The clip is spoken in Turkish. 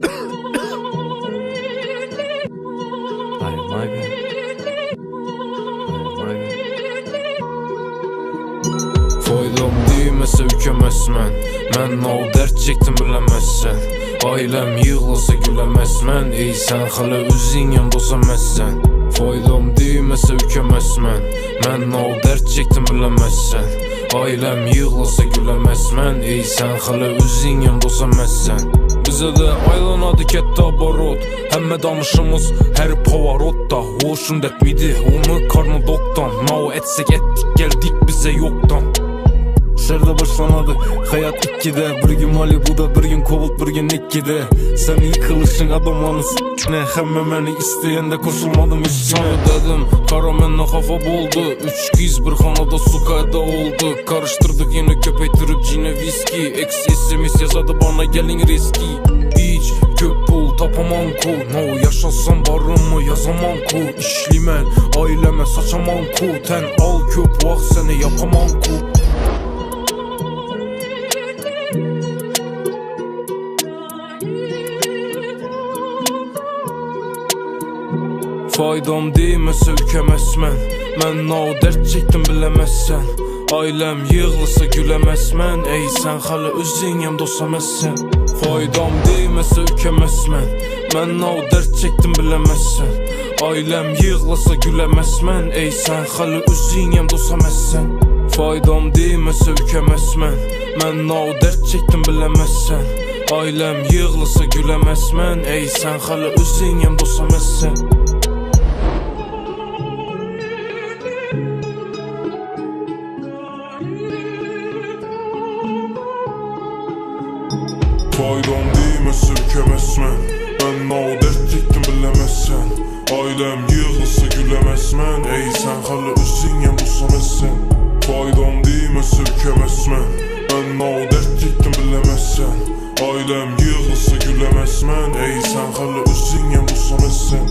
Foydam değmese ükemezmen. Mən o dert çektim bilemezsen. Ailem yığılsa gülemezmen. Ey sen hala özün yanımda olsamazsen. Foydam değmese ükemezmen. Mən o dert çektim bilemezsen. Ailem yığılsa gülemezmen. Ey sen hala özün yanımda olsamazsen. Bize de aylanadı ketdi abarot. Həmmə danışımız her pavarotda. Hoşun etmidi onu karnı doktan. Nao etsek ettik geldik bize yoktan. Şerde başlanadı hayat ikkide. Bir gün Malibu'da, bir gün Kovult, bir gün Nikki'de. Sen yıkılışın adamlarını s**ne. Hemme meni isteyende koşulmadım üstüne. Dedim kara menne kafa boldu. Üç kız bir xanada sukayda oldu. Karıştırdık yine köpeytirip cine viski. Ex SMS yazadı bana gelin riski. Hiç köp pul tapamam ku. No yaşasam barımı yazamam ku. İşlimen aileme saçamam ku. Ten al köp vaxt seni yapamam ku. Faydam değmese ükemezmen. Mən o dert çektim bilemezsen. Ailem yığılsa gülemezmen. Ey sen hala özün yanımda olsamazsen. Faydam değmese ükemezmen. Mən o dert çektim bilemezsen. Ailem yığılsa gülemezmen. Ey sen hala özün yanımda olsamazsen. Faydam değmese ükemezmen. Mən o dert çektim bilemezsen. Ailem yığılsa gülemezmen. Ey sen hala özün yanımda olsamazsen. Faydam değmese ükemezmen. Ben o dert çektim bilemezsen. Ailem yığılsa gülemezmen. Ey sen hala özün yanımda olsamazsen. Faydam değmese ükemezmen. Ben o dert çektim bilemezsen. Ailem yığılsa gülemezmen. Ey sen hala özün yanımda olsamazsen.